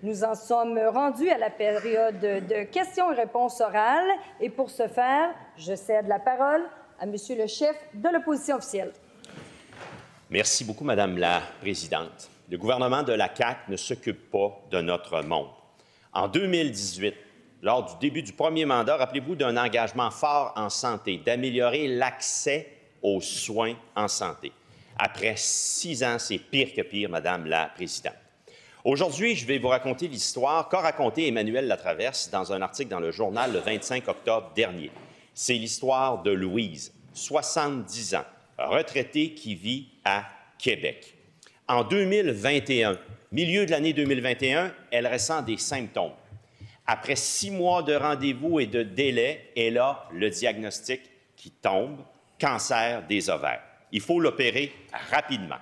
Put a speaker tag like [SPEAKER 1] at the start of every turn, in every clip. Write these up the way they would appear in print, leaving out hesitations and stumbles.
[SPEAKER 1] Nous en sommes rendus à la période de questions et réponses orales. Et pour ce faire, je cède la parole à Monsieur le chef de l'opposition officielle.
[SPEAKER 2] Merci beaucoup, Madame la Présidente. Le gouvernement de la CAQ ne s'occupe pas de notre monde. En 2018, lors du début du premier mandat, rappelez-vous d'un engagement fort en santé, d'améliorer l'accès aux soins en santé. Après 6 ans, c'est pire que pire, Madame la Présidente. Aujourd'hui, je vais vous raconter l'histoire qu'a racontée Emmanuel Latraverse dans un article dans le journal le 25 octobre dernier. C'est l'histoire de Louise, 70 ans, retraitée qui vit à Québec. En 2021, milieu de l'année 2021, elle ressent des symptômes. Après 6 mois de rendez-vous et de délai, elle a le diagnostic qui tombe, cancer des ovaires. Il faut l'opérer rapidement.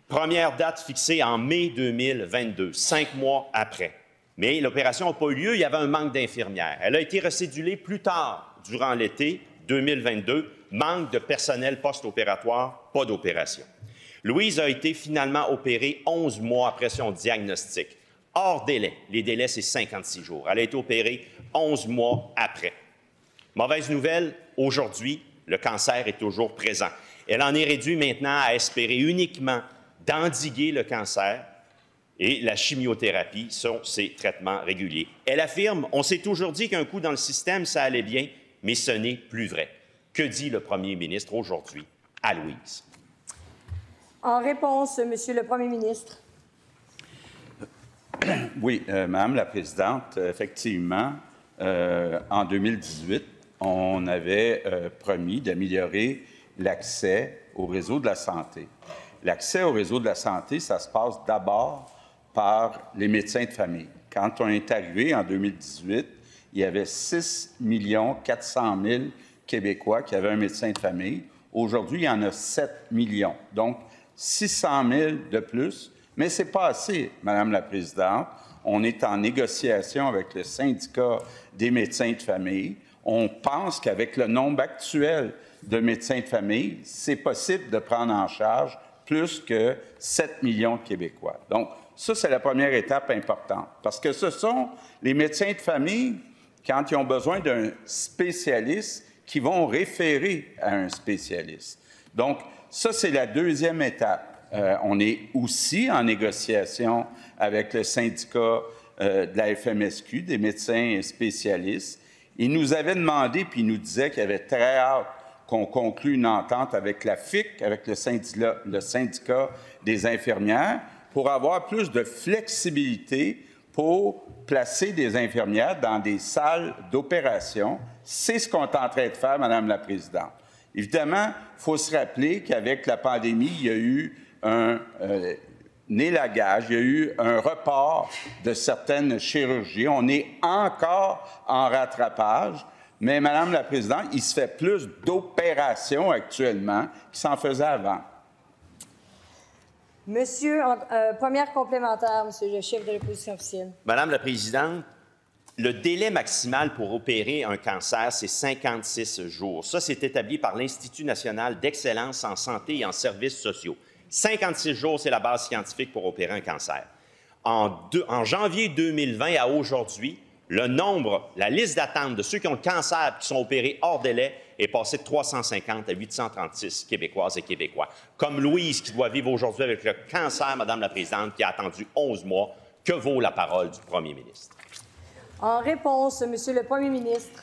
[SPEAKER 2] Première date fixée en mai 2022, 5 mois après. Mais l'opération n'a pas eu lieu, il y avait un manque d'infirmières. Elle a été recédulée plus tard, durant l'été 2022, manque de personnel post-opératoire, pas d'opération. Louise a été finalement opérée 11 mois après son diagnostic. Hors délai. Les délais, c'est 56 jours. Elle a été opérée 11 mois après. Mauvaise nouvelle, aujourd'hui, le cancer est toujours présent. Elle en est réduite maintenant à espérer uniquement d'endiguer le cancer et la chimiothérapie sont ses traitements réguliers. Elle affirme « On s'est toujours dit qu'un coup dans le système, ça allait bien, mais ce n'est plus vrai. » Que dit le premier ministre aujourd'hui à Louise?
[SPEAKER 1] En réponse, Monsieur le Premier ministre.
[SPEAKER 3] Oui, Madame la Présidente, effectivement, en 2018, on avait promis d'améliorer l'accès au réseau de la santé. L'accès au réseau de la santé, ça se passe d'abord par les médecins de famille. Quand on est arrivé en 2018, il y avait 6 400 000 Québécois qui avaient un médecin de famille. Aujourd'hui, il y en a 7 millions. Donc, 600 000 de plus. Mais ce n'est pas assez, Madame la Présidente. On est en négociation avec le syndicat des médecins de famille. On pense qu'avec le nombre actuel de médecins de famille, c'est possible de prendre en charge plus que 7 millions de Québécois. Donc, ça, c'est la première étape importante. Parce que ce sont les médecins de famille, quand ils ont besoin d'un spécialiste, qui vont référer à un spécialiste. Donc, ça, c'est la deuxième étape. On est aussi en négociation avec le syndicat de la FMSQ, des médecins spécialistes. Ils nous avaient demandé, puis ils nous disaient qu'ils avaient très hâte qu'on conclue une entente avec la FIC, avec le syndicat des infirmières, pour avoir plus de flexibilité pour placer des infirmières dans des salles d'opération. C'est ce qu'on est en train de faire, Madame la Présidente. Évidemment, il faut se rappeler qu'avec la pandémie, il y a eu un élagage, il y a eu un report de certaines chirurgies. On est encore en rattrapage. Mais, Madame la Présidente, il se fait plus d'opérations actuellement qu'il s'en faisait avant.
[SPEAKER 1] Monsieur, première complémentaire, Monsieur le chef de l'opposition officielle.
[SPEAKER 2] Madame la Présidente, le délai maximal pour opérer un cancer, c'est 56 jours. Ça, c'est établi par l'Institut national d'excellence en santé et en services sociaux. 56 jours, c'est la base scientifique pour opérer un cancer. En janvier 2020 à aujourd'hui, la liste d'attente de ceux qui ont le cancer et qui sont opérés hors délai est passée de 350 à 836 Québécoises et Québécois. Comme Louise, qui doit vivre aujourd'hui avec le cancer, Madame la Présidente, qui a attendu 11 mois. Que vaut la parole du premier ministre?
[SPEAKER 1] En réponse, Monsieur le Premier ministre.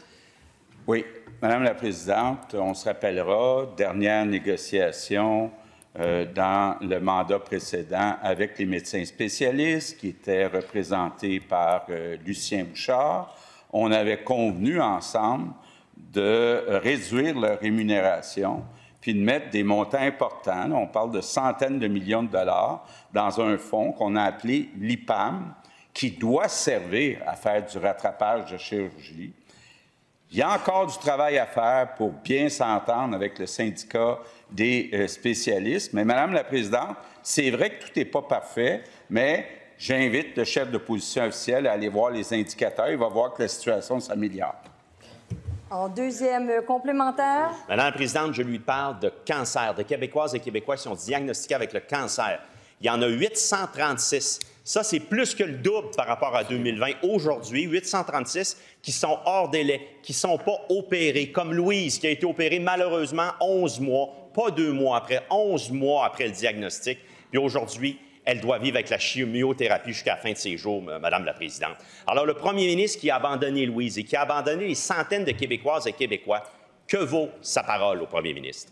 [SPEAKER 3] Oui, Madame la Présidente, on se rappellera, dernière négociation dans le mandat précédent avec les médecins spécialistes qui étaient représentés par Lucien Bouchard. On avait convenu ensemble de réduire leur rémunération puis de mettre des montants importants. Là, on parle de centaines de millions de dollars dans un fonds qu'on a appelé l'IPAM, qui doit servir à faire du rattrapage de chirurgie. Il y a encore du travail à faire pour bien s'entendre avec le syndicat des spécialistes. Mais, Madame la Présidente, c'est vrai que tout n'est pas parfait, mais j'invite le chef d'opposition officielle à aller voir les indicateurs. Il va voir que la situation s'améliore.
[SPEAKER 1] En deuxième complémentaire.
[SPEAKER 2] Madame la Présidente, je lui parle de cancer, de Québécoises et Québécois qui sont diagnostiqués avec le cancer. il y en a 836. Ça, c'est plus que le double par rapport à 2020. Aujourd'hui, 836 qui sont hors délai, qui ne sont pas opérés, comme Louise, qui a été opérée malheureusement 11 mois, pas 2 mois après, 11 mois après le diagnostic. Puis aujourd'hui, elle doit vivre avec la chimiothérapie jusqu'à la fin de ses jours, Madame la Présidente. Alors, le premier ministre qui a abandonné Louise et qui a abandonné les centaines de Québécoises et Québécois, que vaut sa parole au premier ministre?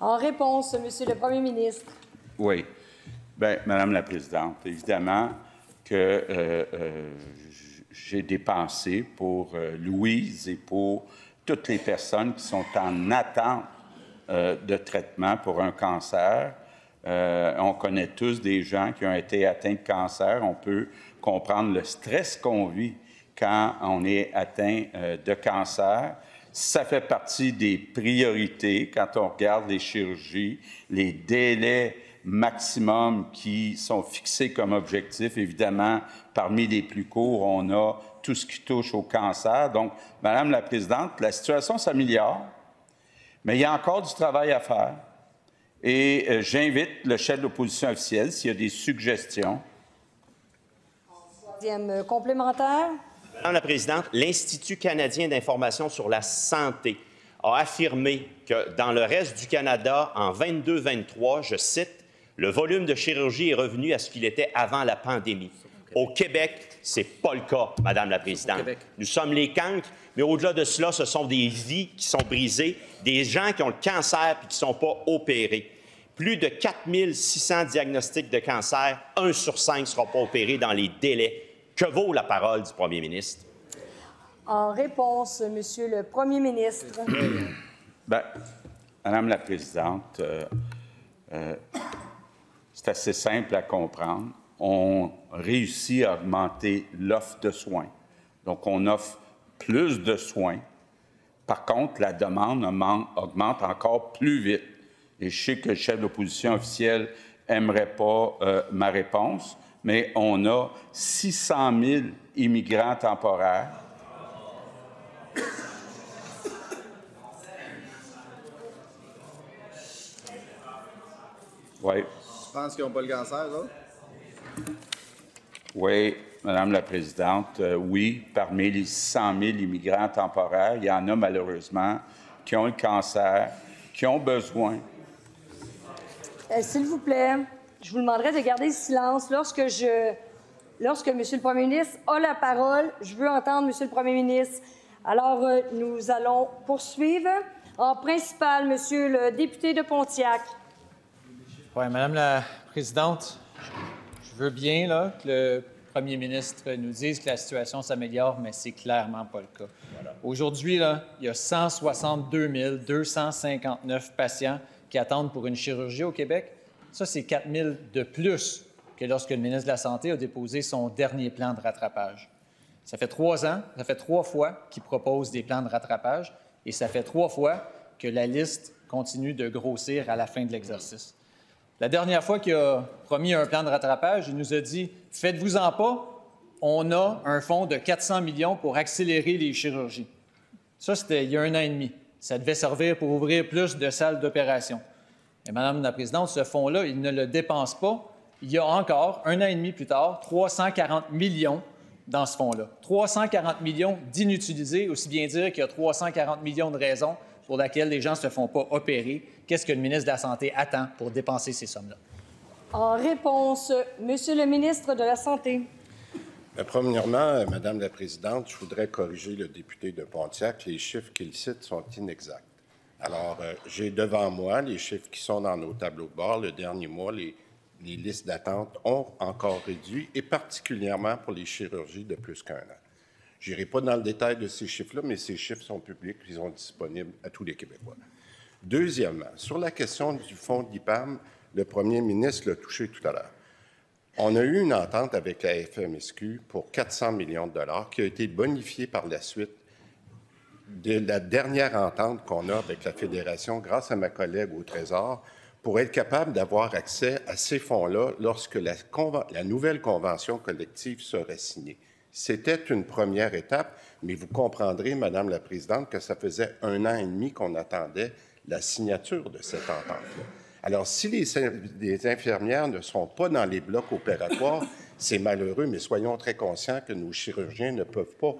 [SPEAKER 1] En réponse, Monsieur le Premier ministre.
[SPEAKER 3] Oui. Bien, Madame la Présidente, évidemment que j'ai des pensées pour Louise et pour toutes les personnes qui sont en attente de traitement pour un cancer. On connaît tous des gens qui ont été atteints de cancer. On peut comprendre le stress qu'on vit quand on est atteint de cancer. Ça fait partie des priorités quand on regarde les chirurgies, les délais maximum qui sont fixés comme objectif. Évidemment, parmi les plus courts, on a tout ce qui touche au cancer. Donc, Madame la Présidente, la situation s'améliore, mais il y a encore du travail à faire. Et j'invite le chef de l'opposition officielle s'il y a des suggestions.
[SPEAKER 1] Troisième complémentaire.
[SPEAKER 2] Madame la Présidente, l'Institut canadien d'information sur la santé a affirmé que dans le reste du Canada, en 22-23, je cite, le volume de chirurgie est revenu à ce qu'il était avant la pandémie. Au Québec, ce n'est pas le cas, Madame la Présidente. Nous sommes les cancres, mais au-delà de cela, ce sont des vies qui sont brisées, des gens qui ont le cancer et qui ne sont pas opérés. Plus de 4600 diagnostics de cancer, 1 sur 5 ne sera pas opéré dans les délais. Que vaut la parole du premier ministre?
[SPEAKER 1] En réponse, Monsieur le Premier ministre.
[SPEAKER 3] Bien, Madame la Présidente, c'est assez simple à comprendre. On réussit à augmenter l'offre de soins. Donc, on offre plus de soins. Par contre, la demande augmente encore plus vite. Et je sais que le chef de l'opposition officielle n'aimerait pas ma réponse, mais on a 600 000 immigrants temporaires. Oui.
[SPEAKER 4] Tu penses qu'ils n'ont pas le cancer, là?
[SPEAKER 3] Oui, Madame la Présidente, oui, parmi les 600 000 immigrants temporaires, il y en a malheureusement qui ont le cancer, qui ont besoin.
[SPEAKER 1] S'il vous plaît, je vous demanderai de garder le silence. Lorsque M. le Premier ministre a la parole, je veux entendre M. le Premier ministre. Alors, nous allons poursuivre. En principal, Monsieur le député de Pontiac.
[SPEAKER 5] Oui, Madame la Présidente, je veux bien là, que le Premier ministre nous dise que la situation s'améliore, mais c'est clairement pas le cas. Voilà. Aujourd'hui, là, il y a 162 259 patients qui attendent pour une chirurgie au Québec. Ça, c'est 4 000 de plus que lorsque le ministre de la Santé a déposé son dernier plan de rattrapage. Ça fait 3 ans, ça fait 3 fois qu'il propose des plans de rattrapage et ça fait 3 fois que la liste continue de grossir à la fin de l'exercice. La dernière fois qu'il a promis un plan de rattrapage, il nous a dit « Faites-vous-en pas, on a un fonds de 400 millions pour accélérer les chirurgies. » Ça, c'était il y a 1 an et demi. Ça devait servir pour ouvrir plus de salles d'opération. Et Madame la Présidente, ce fonds-là, il ne le dépense pas. Il y a encore, 1 an et demi plus tard, 340 millions dans ce fonds-là. 340 millions d'inutilisés, aussi bien dire qu'il y a 340 millions de raisons pour lesquelles les gens ne se font pas opérer. Qu'est-ce que le ministre de la Santé attend pour dépenser ces sommes-là?
[SPEAKER 1] En réponse, Monsieur le ministre de la Santé.
[SPEAKER 4] Premièrement, Madame la Présidente, je voudrais corriger le député de Pontiac. Les chiffres qu'il cite sont inexacts. Alors, j'ai devant moi les chiffres qui sont dans nos tableaux de bord. Le dernier mois, les listes d'attente ont encore réduit, et particulièrement pour les chirurgies de plus qu'1 an. Je n'irai pas dans le détail de ces chiffres-là, mais ces chiffres sont publics, ils sont disponibles à tous les Québécois. Deuxièmement, sur la question du fonds d'IPAM, le premier ministre l'a touché tout à l'heure. On a eu une entente avec la FMSQ pour 400 millions de dollars qui a été bonifiée par la suite de la dernière entente qu'on a avec la Fédération, grâce à ma collègue au Trésor, pour être capable d'avoir accès à ces fonds-là lorsque la nouvelle convention collective serait signée. C'était une première étape, mais vous comprendrez, Madame la Présidente, que ça faisait 1 an et demi qu'on attendait la signature de cette entente-là. Alors, si les infirmières ne sont pas dans les blocs opératoires, c'est malheureux, mais soyons très conscients que nos chirurgiens ne peuvent pas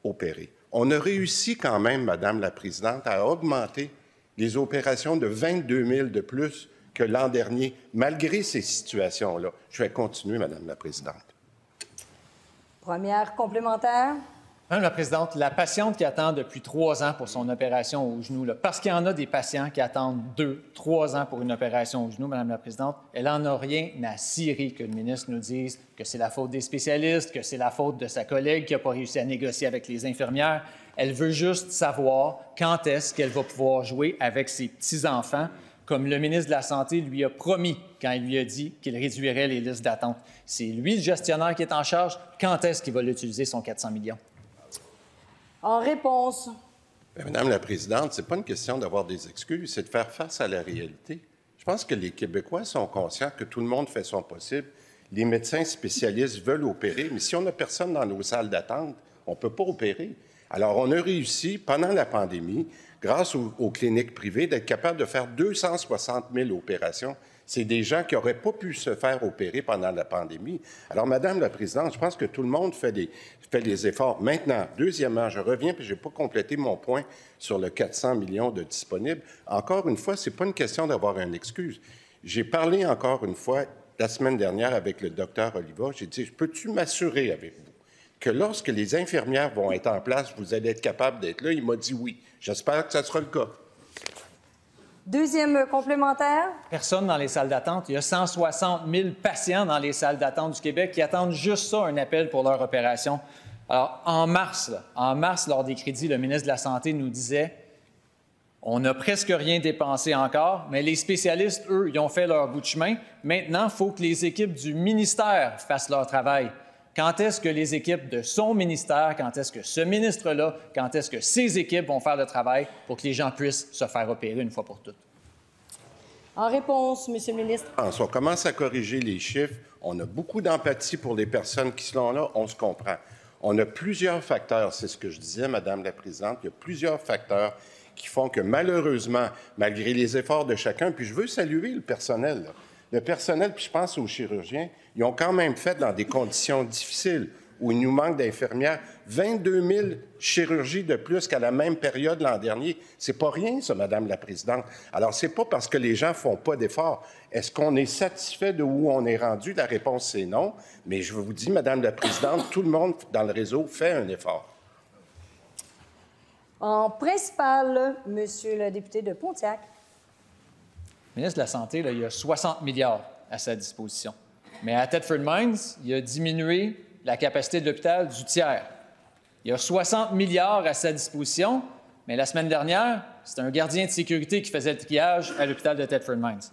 [SPEAKER 4] opérer. On a réussi quand même, Madame la Présidente, à augmenter les opérations de 22 000 de plus que l'an dernier, malgré ces situations-là. Je vais continuer, Madame la Présidente.
[SPEAKER 1] Première complémentaire.
[SPEAKER 5] Madame la Présidente, la patiente qui attend depuis 3 ans pour son opération au genou, là, parce qu'il y en a des patients qui attendent 2, 3 ans pour une opération au genou, Madame la Présidente, elle n'en a rien à cirer que le ministre nous dise que c'est la faute des spécialistes, que c'est la faute de sa collègue qui n'a pas réussi à négocier avec les infirmières. Elle veut juste savoir quand est-ce qu'elle va pouvoir jouer avec ses petits-enfants, comme le ministre de la Santé lui a promis quand il lui a dit qu'il réduirait les listes d'attente. C'est lui, le gestionnaire, qui est en charge. Quand est-ce qu'il va l'utiliser, son 400 millions?
[SPEAKER 1] En réponse.
[SPEAKER 4] Bien, Madame la Présidente, ce n'est pas une question d'avoir des excuses, c'est de faire face à la réalité. Je pense que les Québécois sont conscients que tout le monde fait son possible. Les médecins spécialistes veulent opérer, mais si on n'a personne dans nos salles d'attente, on ne peut pas opérer. Alors, on a réussi, pendant la pandémie, grâce aux cliniques privées, d'être capable de faire 260 000 opérations. C'est des gens qui n'auraient pas pu se faire opérer pendant la pandémie. Alors, Madame la Présidente, je pense que tout le monde fait des efforts. Maintenant, deuxièmement, je reviens, puis je n'ai pas complété mon point sur le 400 millions de disponibles. Encore une fois, ce n'est pas une question d'avoir une excuse. J'ai parlé encore une fois la semaine dernière avec le docteur Oliva. J'ai dit, peux-tu m'assurer avec vous que lorsque les infirmières vont être en place, vous allez être capable d'être là? Il m'a dit oui. J'espère que ça sera le cas.
[SPEAKER 1] Deuxième complémentaire.
[SPEAKER 5] Personne dans les salles d'attente. Il y a 160 000 patients dans les salles d'attente du Québec qui attendent juste ça, un appel pour leur opération. Alors, en mars, lors des crédits, le ministre de la Santé nous disait on n'a presque rien dépensé encore, mais les spécialistes, eux, ils ont fait leur bout de chemin. Maintenant, il faut que les équipes du ministère fassent leur travail. Quand est-ce que les équipes de son ministère, quand est-ce que ce ministre-là, quand est-ce que ces équipes vont faire le travail pour que les gens puissent se faire opérer une fois pour toutes?
[SPEAKER 1] En réponse, Monsieur le ministre.
[SPEAKER 4] On commence à corriger les chiffres. On a beaucoup d'empathie pour les personnes qui sont là. On se comprend. On a plusieurs facteurs. C'est ce que je disais, Madame la Présidente. Il y a plusieurs facteurs qui font que, malheureusement, malgré les efforts de chacun, puis je veux saluer le personnel, là. Le personnel, puis je pense aux chirurgiens, ils ont quand même fait dans des conditions difficiles où il nous manque d'infirmières. 22 000 chirurgies de plus qu'à la même période l'an dernier. C'est pas rien, ça, Madame la Présidente. Alors, c'est pas parce que les gens font pas d'efforts. Est-ce qu'on est satisfait de où on est rendu? La réponse, c'est non. Mais je vous dis, Madame la Présidente, tout le monde dans le réseau fait un effort.
[SPEAKER 1] En principal, Monsieur le député de Pontiac.
[SPEAKER 5] Le ministre de la Santé, là, il y a 60 milliards à sa disposition. Mais à Thetford Mines, il a diminué la capacité de l'hôpital du tiers. Il y a 60 milliards à sa disposition, mais la semaine dernière, c'était un gardien de sécurité qui faisait le triage à l'hôpital de Thetford Mines.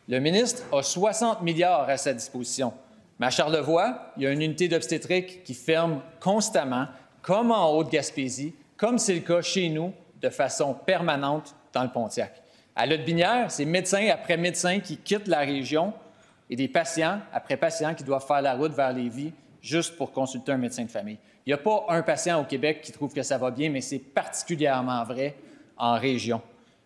[SPEAKER 5] Le ministre a 60 milliards à sa disposition. Mais à Charlevoix, il y a une unité d'obstétrique qui ferme constamment, comme en Haute-Gaspésie, comme c'est le cas chez nous, de façon permanente dans le Pontiac. À Lotbinière, c'est médecin après médecin qui quittent la région et des patients après patients qui doivent faire la route vers Lévis juste pour consulter un médecin de famille. Il n'y a pas un patient au Québec qui trouve que ça va bien, mais c'est particulièrement vrai en région.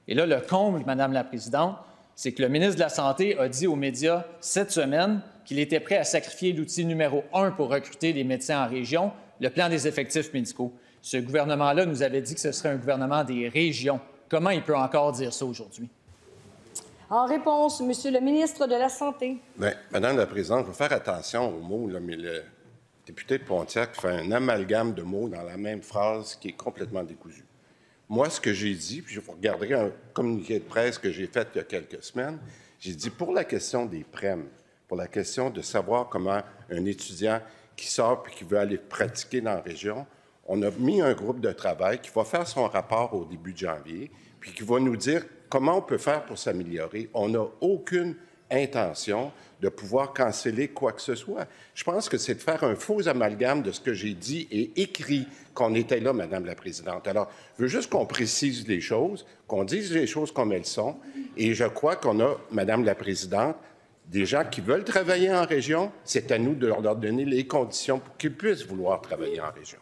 [SPEAKER 5] Et là, le comble, Madame la Présidente, c'est que le ministre de la Santé a dit aux médias cette semaine qu'il était prêt à sacrifier l'outil numéro 1 pour recruter des médecins en région, le plan des effectifs médicaux. Ce gouvernement-là nous avait dit que ce serait un gouvernement des régions. Comment il peut encore dire ça aujourd'hui?
[SPEAKER 1] En réponse, Monsieur le ministre de la Santé.
[SPEAKER 4] Bien, Madame la Présidente, il faut faire attention aux mots, là, mais le député de Pontiac fait un amalgame de mots dans la même phrase qui est complètement décousu. Moi, ce que j'ai dit, puis vous regarderez un communiqué de presse que j'ai fait il y a quelques semaines, j'ai dit pour la question des prêmes, pour la question de savoir comment un étudiant qui sort et qui veut aller pratiquer dans la région, on a mis un groupe de travail qui va faire son rapport au début de janvier, puis qui va nous dire comment on peut faire pour s'améliorer. On n'a aucune intention de pouvoir canceller quoi que ce soit. Je pense que c'est de faire un faux amalgame de ce que j'ai dit et écrit qu'on était là, Madame la Présidente. Alors, je veux juste qu'on précise les choses, qu'on dise les choses comme elles sont, et je crois qu'on a, Madame la Présidente, des gens qui veulent travailler en région. C'est à nous de leur donner les conditions pour qu'ils puissent vouloir travailler en région.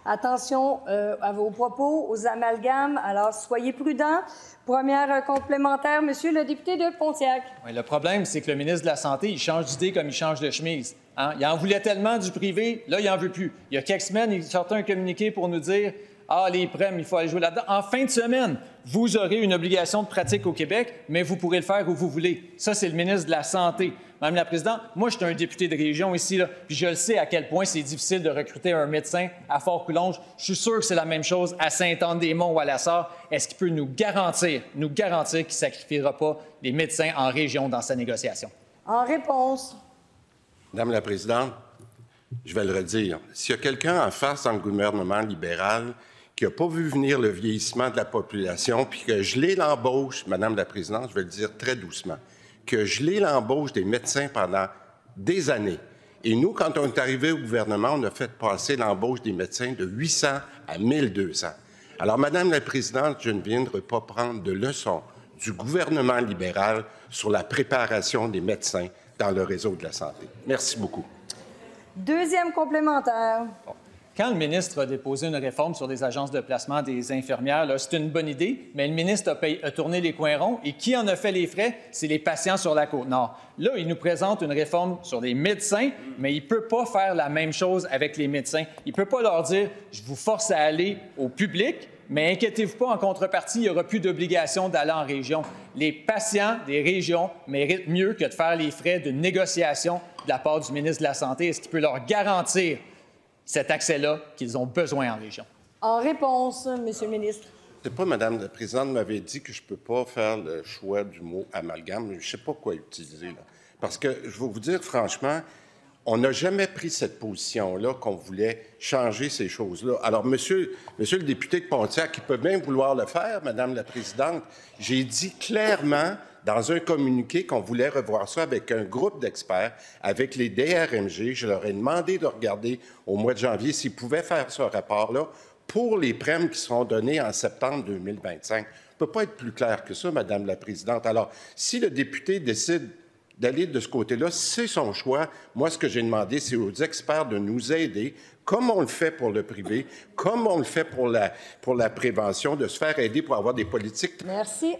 [SPEAKER 1] Attention à vos propos, aux amalgames, alors soyez prudents. Première complémentaire, Monsieur le député de Pontiac.
[SPEAKER 5] Oui, le problème, c'est que le ministre de la Santé, il change d'idée comme il change de chemise. Hein? Il en voulait tellement du privé, là, il n'en veut plus. Il y a quelques semaines, il sortait un communiqué pour nous dire « Ah, les prêmes, il faut aller jouer là-dedans. » En fin de semaine, vous aurez une obligation de pratique au Québec, mais vous pourrez le faire où vous voulez. Ça, c'est le ministre de la Santé. Madame la Présidente, moi, je suis un député de région ici, là, puis je le sais à quel point c'est difficile de recruter un médecin à Fort-Coulonge. Je suis sûr que c'est la même chose à Sainte-Anne-des-Monts ou à La Sarre. Est-ce qu'il peut nous garantir qu'il ne sacrifiera pas les médecins en région dans sa négociation?
[SPEAKER 1] En réponse.
[SPEAKER 4] Madame la Présidente, je vais le redire. S'il y a quelqu'un en face dans le gouvernement libéral qui n'a pas vu venir le vieillissement de la population, puis que gelé l'embauche, Madame la Présidente, je vais le dire très doucement, que gelé l'embauche des médecins pendant des années. Et nous, quand on est arrivé au gouvernement, on a fait passer l'embauche des médecins de 800 à 1200. Alors, Madame la Présidente, je ne viendrai pas prendre de leçons du gouvernement libéral sur la préparation des médecins dans le réseau de la santé. Merci beaucoup.
[SPEAKER 1] Deuxième complémentaire.
[SPEAKER 5] Quand le ministre a déposé une réforme sur les agences de placement des infirmières, c'est une bonne idée, mais le ministre a tourné les coins ronds. Et qui en a fait les frais? C'est les patients sur la Côte-Nord. Là, il nous présente une réforme sur les médecins, mais il ne peut pas faire la même chose avec les médecins. Il ne peut pas leur dire « je vous force à aller au public », mais inquiétez-vous pas, en contrepartie, il n'y aura plus d'obligation d'aller en région. Les patients des régions méritent mieux que de faire les frais d'une négociation de la part du ministre de la Santé. Est-ce qu'il peut leur garantir cet accès-là qu'ils ont besoin en région?
[SPEAKER 1] En réponse, Monsieur le ministre.
[SPEAKER 4] C'est pas Madame la Présidente m'avait dit que je ne peux pas faire le choix du mot amalgame. Je ne sais pas quoi utiliser, là. Parce que, je vais vous dire franchement, on n'a jamais pris cette position-là qu'on voulait changer ces choses-là. Alors, monsieur le député de Pontiac, il peut bien vouloir le faire, Madame la Présidente. J'ai dit clairement dans un communiqué qu'on voulait revoir ça avec un groupe d'experts, avec les DRMG. Je leur ai demandé de regarder au mois de janvier s'ils pouvaient faire ce rapport-là pour les prêmes qui seront donnés en septembre 2025. Ça ne peut pas être plus clair que ça, Madame la Présidente. Alors, si le député décide d'aller de ce côté-là, c'est son choix. Moi, ce que j'ai demandé, c'est aux experts de nous aider, comme on le fait pour le privé, comme on le fait pour la prévention, de se faire aider pour avoir des politiques.
[SPEAKER 1] Merci.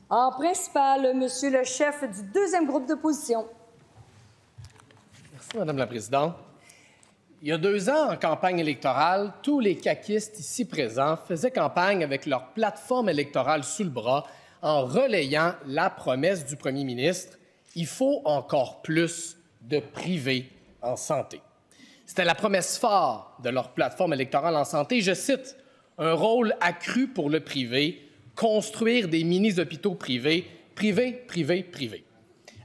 [SPEAKER 1] En principal, Monsieur le chef du deuxième groupe d'opposition.
[SPEAKER 6] Merci, Madame la Présidente. Il y a 2 ans, en campagne électorale, tous les caquistes ici présents faisaient campagne avec leur plateforme électorale sous le bras en relayant la promesse du premier ministre « Il faut encore plus de privé en santé ». C'était la promesse phare de leur plateforme électorale en santé. Je cite « Un rôle accru pour le privé, construire des mini-hôpitaux privés, privé, privé, privé ».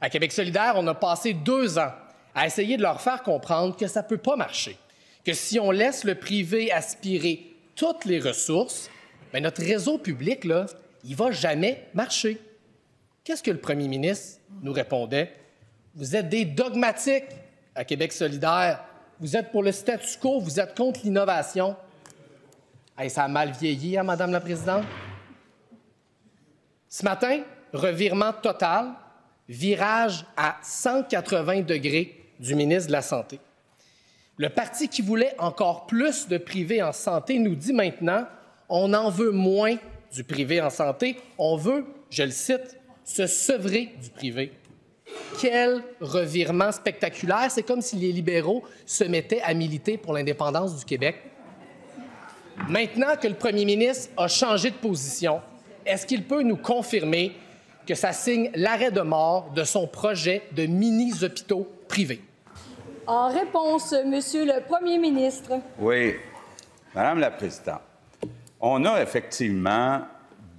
[SPEAKER 6] À Québec solidaire, on a passé 2 ans à essayer de leur faire comprendre que ça ne peut pas marcher, que si on laisse le privé aspirer toutes les ressources, bien, notre réseau public, là, il ne va jamais marcher. Qu'est-ce que le premier ministre nous répondait? Vous êtes des dogmatiques à Québec solidaire. Vous êtes pour le statu quo, vous êtes contre l'innovation. Hey, ça a mal vieilli, hein, Madame la Présidente? Ce matin, revirement total, virage à 180 degrés du ministre de la Santé. Le parti qui voulait encore plus de privé en santé nous dit maintenant on en veut moins du privé en santé, on veut, je le cite, se sevrer du privé. Quel revirement spectaculaire! C'est comme si les libéraux se mettaient à militer pour l'indépendance du Québec. Maintenant que le premier ministre a changé de position, est-ce qu'il peut nous confirmer que ça signe l'arrêt de mort de son projet de mini-hôpitaux privés?
[SPEAKER 1] En réponse, Monsieur le Premier ministre.
[SPEAKER 3] Oui. Madame la Présidente, on a effectivement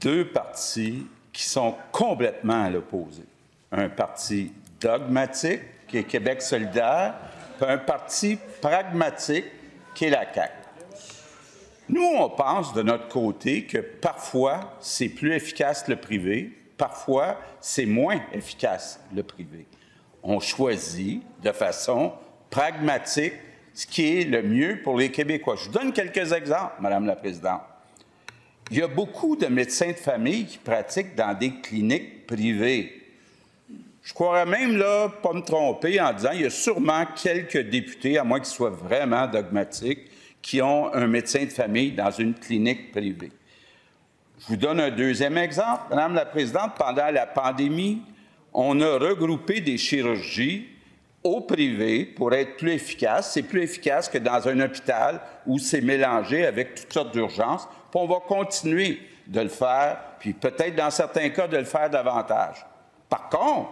[SPEAKER 3] 2 partis qui sont complètement à l'opposé. Un parti dogmatique, qui est Québec solidaire, puis un parti pragmatique, qui est la CAQ. Nous, on pense de notre côté que parfois, c'est plus efficace le privé, parfois, c'est moins efficace le privé. On choisit de façon pragmatique ce qui est le mieux pour les Québécois. Je vous donne quelques exemples, Madame la Présidente. Il y a beaucoup de médecins de famille qui pratiquent dans des cliniques privées. Je croirais même, là, pas me tromper en disant qu'il y a sûrement quelques députés, à moins qu'ils soient vraiment dogmatiques, qui ont un médecin de famille dans une clinique privée. Je vous donne un deuxième exemple. Madame la Présidente, pendant la pandémie, on a regroupé des chirurgies au privé pour être plus efficace. C'est plus efficace que dans un hôpital où c'est mélangé avec toutes sortes d'urgences. Puis on va continuer de le faire, puis peut-être dans certains cas de le faire davantage. Par contre,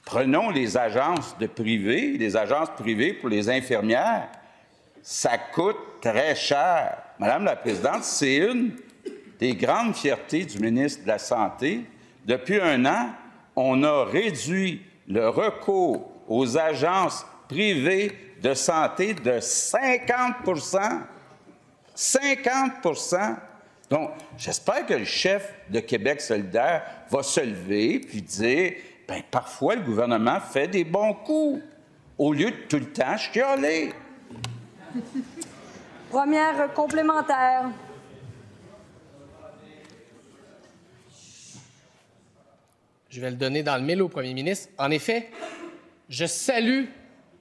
[SPEAKER 3] prenons les agences de privé, les agences privées pour les infirmières. Ça coûte très cher. Madame la Présidente, c'est une des grandes fiertés du ministre de la Santé. Depuis un an, on a réduit le recours aux agences privées de santé de 50 50 Donc, j'espère que le chef de Québec solidaire va se lever puis dire « Bien, parfois, le gouvernement fait des bons coups, au lieu de tout le temps chialer. »
[SPEAKER 1] Première complémentaire.
[SPEAKER 6] Je vais le donner dans le mille au premier ministre. En effet, je salue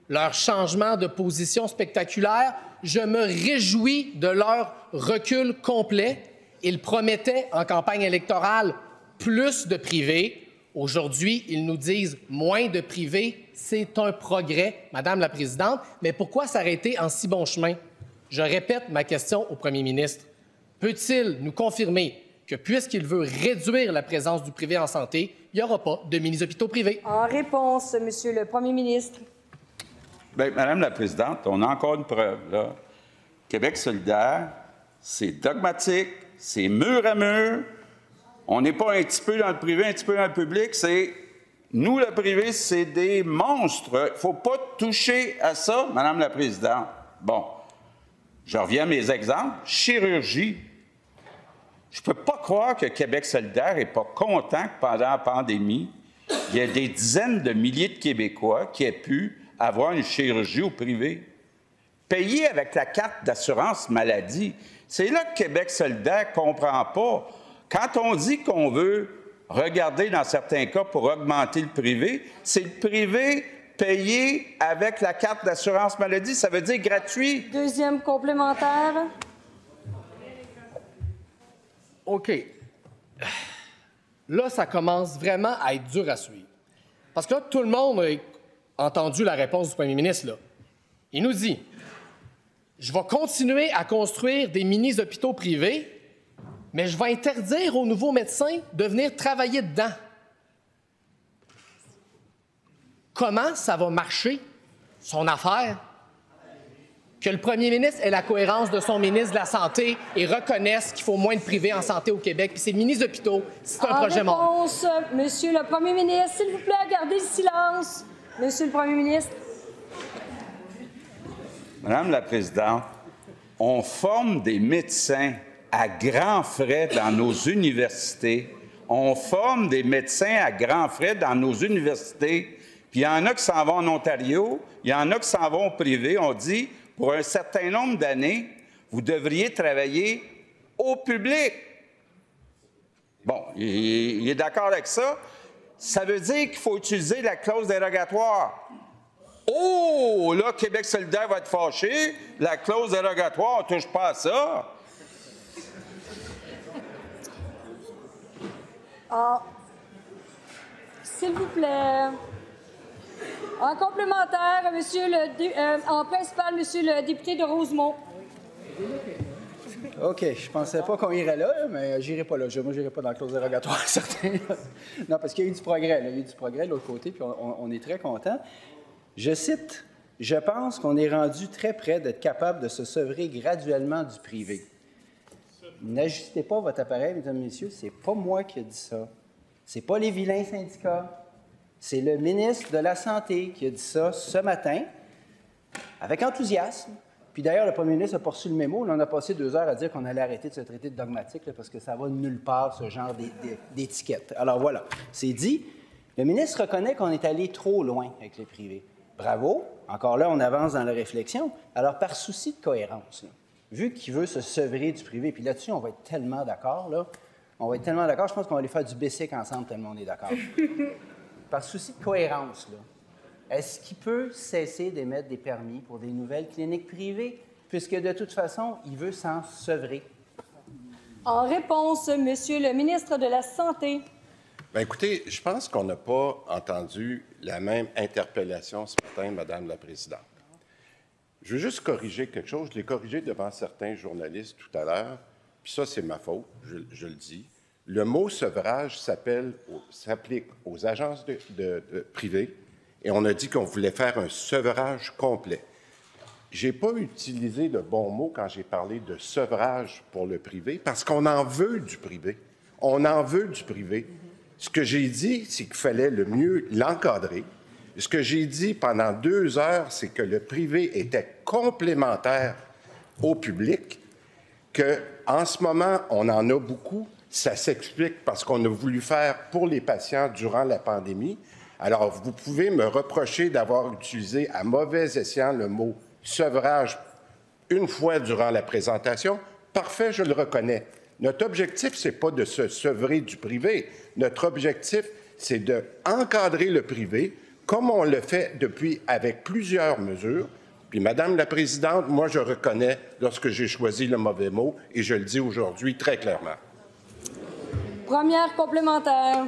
[SPEAKER 6] leur changement de position spectaculaire. Je me réjouis de leur recul complet. Ils promettaient en campagne électorale plus de privés. Aujourd'hui, ils nous disent moins de privés. C'est un progrès, Madame la Présidente. Mais pourquoi s'arrêter en si bon chemin? Je répète ma question au premier ministre. Peut-il nous confirmer que puisqu'il veut réduire la présence du privé en santé, il n'y aura pas de mini-hôpitaux privés?
[SPEAKER 1] En réponse, Monsieur le Premier ministre.
[SPEAKER 3] Bien, Madame la Présidente, on a encore une preuve, là. Québec solidaire, c'est dogmatique, c'est mur à mur. On n'est pas un petit peu dans le privé, un petit peu dans le public. C'est nous, le privé, c'est des monstres. Il ne faut pas toucher à ça, Madame la Présidente. Bon, je reviens à mes exemples. Chirurgie. Je ne peux pas croire que Québec solidaire n'est pas content que pendant la pandémie, il y ait des dizaines de milliers de Québécois qui aient pu avoir une chirurgie au privé. Payé avec la carte d'assurance maladie. C'est là que Québec solidaire ne comprend pas. Quand on dit qu'on veut regarder dans certains cas pour augmenter le privé, c'est le privé payé avec la carte d'assurance maladie. Ça veut dire gratuit.
[SPEAKER 1] Deuxième complémentaire.
[SPEAKER 6] OK. Là, ça commence vraiment à être dur à suivre. Parce que là, tout le monde a entendu la réponse du premier ministre, là. Il nous dit « Je vais continuer à construire des mini-hôpitaux privés, mais je vais interdire aux nouveaux médecins de venir travailler dedans. » Comment ça va marcher, son affaire? Que le premier ministre ait la cohérence de son ministre de la Santé et reconnaisse qu'il faut moins de privés en santé au Québec. Puis ces mini-hôpitaux, c'est un projet mort.
[SPEAKER 1] En réponse, Monsieur le Premier ministre, s'il vous plaît, gardez le silence. Monsieur le Premier ministre.
[SPEAKER 3] Madame la Présidente, on forme des médecins à grands frais dans nos universités. On forme des médecins à grands frais dans nos universités. Puis il y en a qui s'en vont en Ontario, il y en a qui s'en vont au privé. On dit, pour un certain nombre d'années, vous devriez travailler au public. Bon, il est d'accord avec ça. Ça veut dire qu'il faut utiliser la clause dérogatoire. Oh, là, Québec solidaire va être fâché. La clause dérogatoire, on ne touche pas à ça.
[SPEAKER 1] Ah. S'il vous plaît. En complémentaire, en principal, Monsieur le député de Rosemont.
[SPEAKER 7] OK, je pensais pas qu'on irait là, mais j'irai pas là. Moi, j'irai pas dans la clause dérogatoire, certain. Non, parce qu'il y a eu du progrès. Là. Il y a eu du progrès de l'autre côté, puis on est très content. Je cite, « Je pense qu'on est rendu très près d'être capable de se sevrer graduellement du privé. » N'ajustez pas votre appareil, mesdames et messieurs, c'est pas moi qui ai dit ça. C'est pas les vilains syndicats. C'est le ministre de la Santé qui a dit ça ce matin, avec enthousiasme. Puis d'ailleurs, le premier ministre a poursu le mémo. Là, on a passé 2 heures à dire qu'on allait arrêter de se traiter de dogmatique, là, parce que ça va nulle part, ce genre d'étiquette. Alors voilà, c'est dit. Le ministre reconnaît qu'on est allé trop loin avec les privés. Bravo. Encore là, on avance dans la réflexion. Alors, par souci de cohérence, là, vu qu'il veut se sevrer du privé, puis là-dessus, on va être tellement d'accord, là. On va être tellement d'accord, je pense qu'on va aller faire du basic ensemble tellement on est d'accord. Par souci de cohérence, là, est-ce qu'il peut cesser d'émettre des permis pour des nouvelles cliniques privées? puisque de toute façon, il veut s'en sevrer.
[SPEAKER 1] En réponse, Monsieur le ministre de la Santé.
[SPEAKER 4] Bien, écoutez, je pense qu'on n'a pas entendu la même interpellation ce matin, Madame la Présidente. Je veux juste corriger quelque chose. Je l'ai corrigé devant certains journalistes tout à l'heure, puis ça, c'est ma faute, je le dis. Le mot sevrage s'applique aux agences privées et on a dit qu'on voulait faire un sevrage complet. Je n'ai pas utilisé le bon mot quand j'ai parlé de sevrage pour le privé parce qu'on en veut du privé. On en veut du privé. Ce que j'ai dit, c'est qu'il fallait le mieux l'encadrer. Ce que j'ai dit pendant 2 heures, c'est que le privé était complémentaire au public, qu'en ce moment, on en a beaucoup. Ça s'explique parce qu'on a voulu faire pour les patients durant la pandémie. Alors, vous pouvez me reprocher d'avoir utilisé à mauvais escient le mot sevrage une fois durant la présentation. Parfait, je le reconnais. Notre objectif, ce n'est pas de se sevrer du privé. Notre objectif, c'est d'encadrer le privé, comme on le fait depuis avec plusieurs mesures. Puis, Madame la Présidente, moi, je reconnais lorsque j'ai choisi le mauvais mot et je le dis aujourd'hui très clairement.
[SPEAKER 1] Première complémentaire.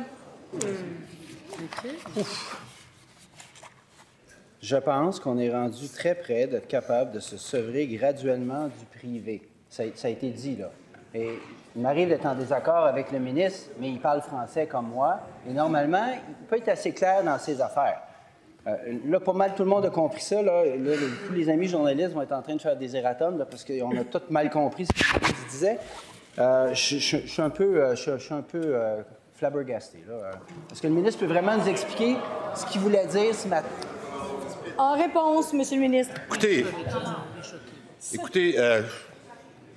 [SPEAKER 7] Je pense qu'on est rendu très près d'être capable de se sevrer graduellement du privé. Ça a été dit, là. Et il m'arrive d'être en désaccord avec le ministre, mais il parle français comme moi. Et normalement, il peut être assez clair dans ses affaires. Là, pas mal tout le monde a compris ça. Là, tous les amis journalistes vont être en train de faire des erratums là, parce qu'on a tous mal compris ce qu'il disait. Je suis un peu flabbergasté. Là. Est-ce que le ministre peut vraiment nous expliquer ce qu'il voulait dire ce matin?
[SPEAKER 1] En réponse, Monsieur le ministre.
[SPEAKER 4] Écoutez,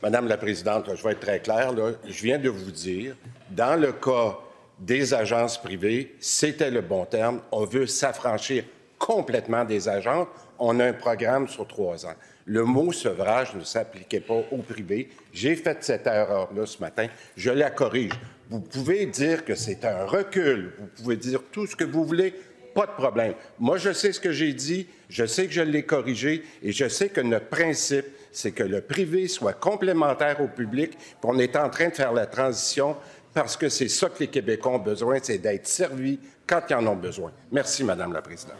[SPEAKER 4] Madame la Présidente, là, je vais être très clair. Là, je viens de vous dire, dans le cas des agences privées, c'était le bon terme. On veut s'affranchir complètement des agences. On a un programme sur 3 ans. Le mot sevrage ne s'appliquait pas au privé. J'ai fait cette erreur-là ce matin. Je la corrige. Vous pouvez dire que c'est un recul. Vous pouvez dire tout ce que vous voulez. Pas de problème. Moi, je sais ce que j'ai dit. Je sais que je l'ai corrigé. Et je sais que notre principe, c'est que le privé soit complémentaire au public. Puis on est en train de faire la transition parce que c'est ça que les Québécois ont besoin, c'est d'être servis quand ils en ont besoin. Merci, Madame la Présidente.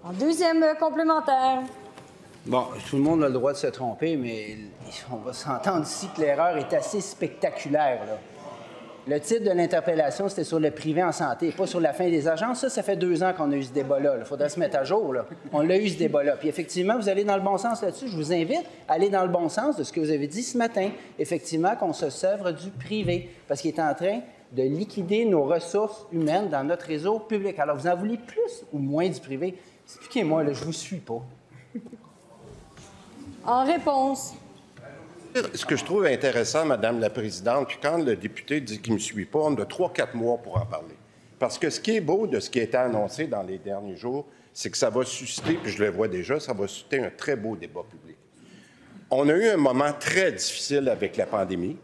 [SPEAKER 1] En deuxième complémentaire.
[SPEAKER 7] Bon, tout le monde a le droit de se tromper, mais on va s'entendre ici que l'erreur est assez spectaculaire, là. Le titre de l'interpellation, c'était sur le privé en santé, pas sur la fin des agences. Ça fait 2 ans qu'on a eu ce débat-là. Il faudrait se mettre à jour, là. On l'a eu, ce débat-là. Puis effectivement, vous allez dans le bon sens là-dessus. Je vous invite à aller dans le bon sens de ce que vous avez dit ce matin. Effectivement, qu'on se sèvre du privé, parce qu'il est en train de liquider nos ressources humaines dans notre réseau public. Alors, vous en voulez plus ou moins du privé? Expliquez-moi, là, je vous suis pas.
[SPEAKER 1] En réponse.
[SPEAKER 4] Ce que je trouve intéressant, Madame la Présidente, puis quand le député dit qu'il ne me suit pas, on a 3-4 mois pour en parler. Parce que ce qui est beau de ce qui a été annoncé dans les derniers jours, c'est que ça va susciter, puis je le vois déjà, ça va susciter un très beau débat public. On a eu un moment très difficile avec la pandémie.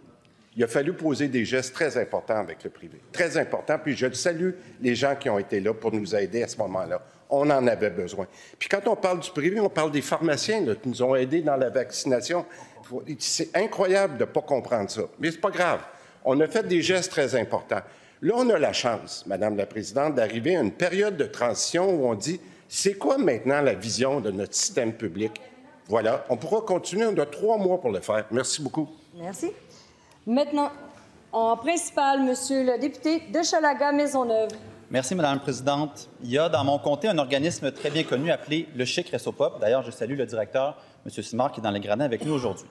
[SPEAKER 4] Il a fallu poser des gestes très importants avec le privé. Très importants, puis je salue les gens qui ont été là pour nous aider à ce moment-là. On en avait besoin. Puis quand on parle du privé, on parle des pharmaciens là, qui nous ont aidés dans la vaccination. C'est incroyable de ne pas comprendre ça. Mais c'est pas grave. On a fait des gestes très importants. Là, on a la chance, Madame la Présidente, d'arriver à une période de transition où on dit, c'est quoi maintenant la vision de notre système public? Voilà. On pourra continuer. On a 3 mois pour le faire. Merci beaucoup.
[SPEAKER 1] Merci. Maintenant, en principal, Monsieur le député de Hochelaga-Maisonneuve.
[SPEAKER 8] Merci, Madame la Présidente. Il y a dans mon comté un organisme très bien connu appelé le Chic Restopop. D'ailleurs, je salue le directeur, M. Simard, qui est dans les gradins avec nous aujourd'hui.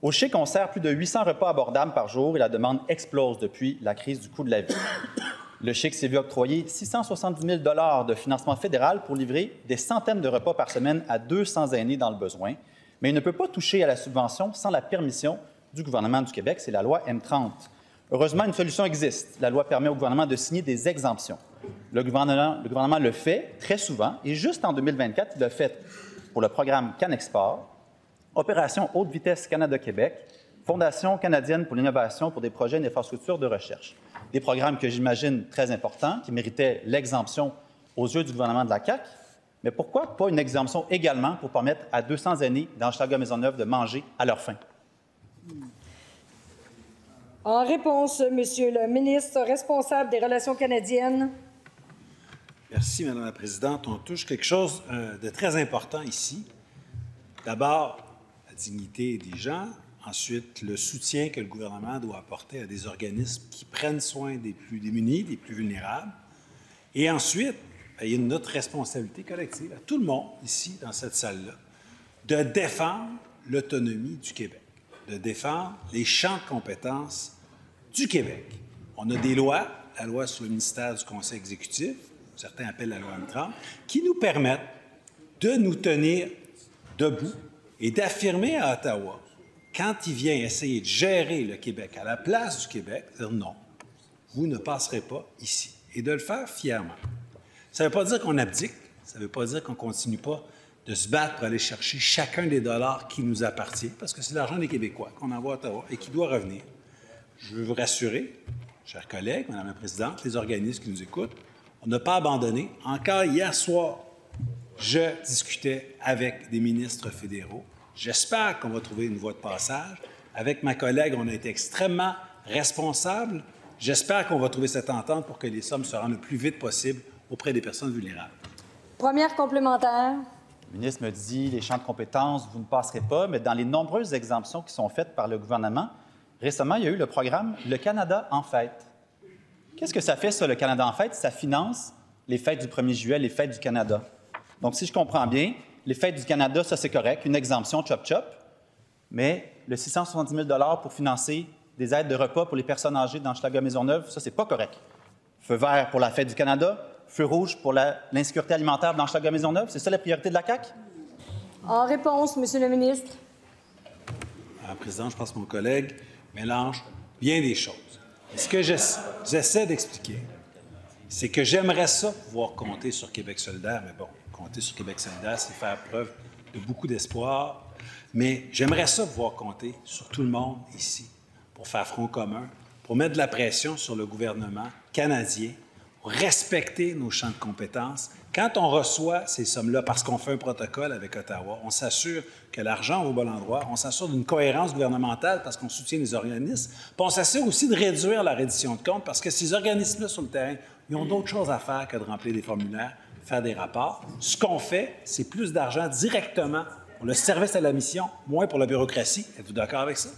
[SPEAKER 8] Au Chic, on sert plus de 800 repas abordables par jour et la demande explose depuis la crise du coût de la vie. Le Chic s'est vu octroyer 670 000 $ de financement fédéral pour livrer des centaines de repas par semaine à 200 aînés dans le besoin. Mais il ne peut pas toucher à la subvention sans la permission du gouvernement du Québec. C'est la loi M30. Heureusement, une solution existe. La loi permet au gouvernement de signer des exemptions. Le gouvernement le fait très souvent et juste en 2024, il l'a fait pour le programme CanExport, Opération Haute Vitesse Canada-Québec, Fondation canadienne pour l'innovation pour des projets d'infrastructure de recherche. Des programmes que j'imagine très importants, qui méritaient l'exemption aux yeux du gouvernement de la CAQ, Mais pourquoi pas une exemption également pour permettre à 200 aînés dans Hochelaga-Maisonneuve de manger à leur faim?
[SPEAKER 1] En réponse, Monsieur le ministre responsable des Relations canadiennes.
[SPEAKER 9] Merci, Madame la Présidente. On touche quelque chose de très important ici. D'abord, la dignité des gens. Ensuite, le soutien que le gouvernement doit apporter à des organismes qui prennent soin des plus démunis, des plus vulnérables. Et ensuite, il y a notre responsabilité collective, à tout le monde ici, dans cette salle-là, de défendre l'autonomie du Québec, de défendre les champs de compétences du Québec. On a des lois, la loi sur le ministère du Conseil exécutif, certains appellent la loi M30, qui nous permettent de nous tenir debout et d'affirmer à Ottawa, quand il vient essayer de gérer le Québec à la place du Québec, dire non, vous ne passerez pas ici, et de le faire fièrement. Ça ne veut pas dire qu'on abdique, ça ne veut pas dire qu'on ne continue pas de se battre pour aller chercher chacun des dollars qui nous appartient, parce que c'est l'argent des Québécois qu'on envoie à Ottawa et qui doit revenir. Je veux vous rassurer, chers collègues, Madame la Présidente, les organismes qui nous écoutent, on n'a pas abandonné. Encore hier soir, je discutais avec des ministres fédéraux. J'espère qu'on va trouver une voie de passage. Avec ma collègue, on a été extrêmement responsables. J'espère qu'on va trouver cette entente pour que les sommes se rendent le plus vite possible auprès des personnes vulnérables.
[SPEAKER 1] Première complémentaire.
[SPEAKER 8] Le ministre me dit, les champs de compétences, vous ne passerez pas, mais dans les nombreuses exemptions qui sont faites par le gouvernement, récemment, il y a eu le programme « Le Canada en fête ». Qu'est-ce que ça fait, ça, le Canada en fête? Ça finance les fêtes du 1er juillet, les fêtes du Canada. Donc, si je comprends bien, les fêtes du Canada, ça, c'est correct, une exemption chop-chop, mais le 670 000 $ pour financer des aides de repas pour les personnes âgées dans Hochelaga-Maisonneuve, ça, c'est pas correct. Feu vert pour la fête du Canada, feu rouge pour l'insécurité alimentaire dans Hochelaga-Maisonneuve, c'est ça la priorité de la CAQ?
[SPEAKER 1] En réponse, Monsieur le ministre.
[SPEAKER 9] Madame la Présidente, je pense que mon collègue mélange bien des choses. Et ce que j'essaie d'expliquer, c'est que j'aimerais ça pouvoir compter sur Québec solidaire, mais bon, compter sur Québec solidaire, c'est faire preuve de beaucoup d'espoir, mais j'aimerais ça pouvoir compter sur tout le monde ici pour faire front commun, pour mettre de la pression sur le gouvernement canadien, pour respecter nos champs de compétences. Quand on reçoit ces sommes-là, parce qu'on fait un protocole avec Ottawa, on s'assure que l'argent va au bon endroit, on s'assure d'une cohérence gouvernementale parce qu'on soutient les organismes, puis on s'assure aussi de réduire la reddition de comptes parce que ces organismes-là sur le terrain, ils ont d'autres choses à faire que de remplir des formulaires, faire des rapports. Ce qu'on fait, c'est plus d'argent directement pour le service à la mission, moins pour la bureaucratie. Êtes-vous d'accord avec ça?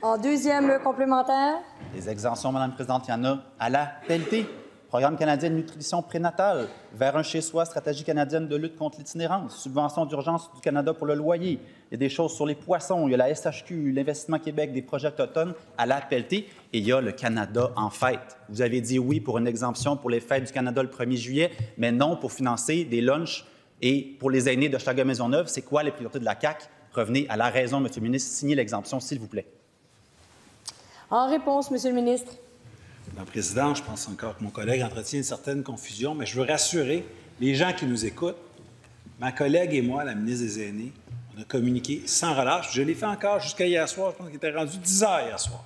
[SPEAKER 1] En deuxième complémentaire.
[SPEAKER 8] Les exemptions, Madame la Présidente, il y en a à la pelletée. Programme canadien de nutrition prénatale, vers un chez-soi, stratégie canadienne de lutte contre l'itinérance, subvention d'urgence du Canada pour le loyer. Il y a des choses sur les poissons, il y a la SHQ, l'Investissement Québec, des projets autochtones à la pelletée, et il y a le Canada en fête. Vous avez dit oui pour une exemption pour les fêtes du Canada le 1er juillet, mais non pour financer des lunchs et pour les aînés de Hochelaga-Maisonneuve. C'est quoi les priorités de la CAQ? Revenez à la raison, Monsieur le ministre, signez l'exemption, s'il vous plaît.
[SPEAKER 1] En réponse, Monsieur le ministre.
[SPEAKER 9] Madame la Présidente, je pense encore que mon collègue entretient une certaine confusion, mais je veux rassurer les gens qui nous écoutent. Ma collègue et moi, la ministre des Aînés, on a communiqué sans relâche. Je l'ai fait encore jusqu'à hier soir. Je pense qu'il était rendu 10 heures hier soir.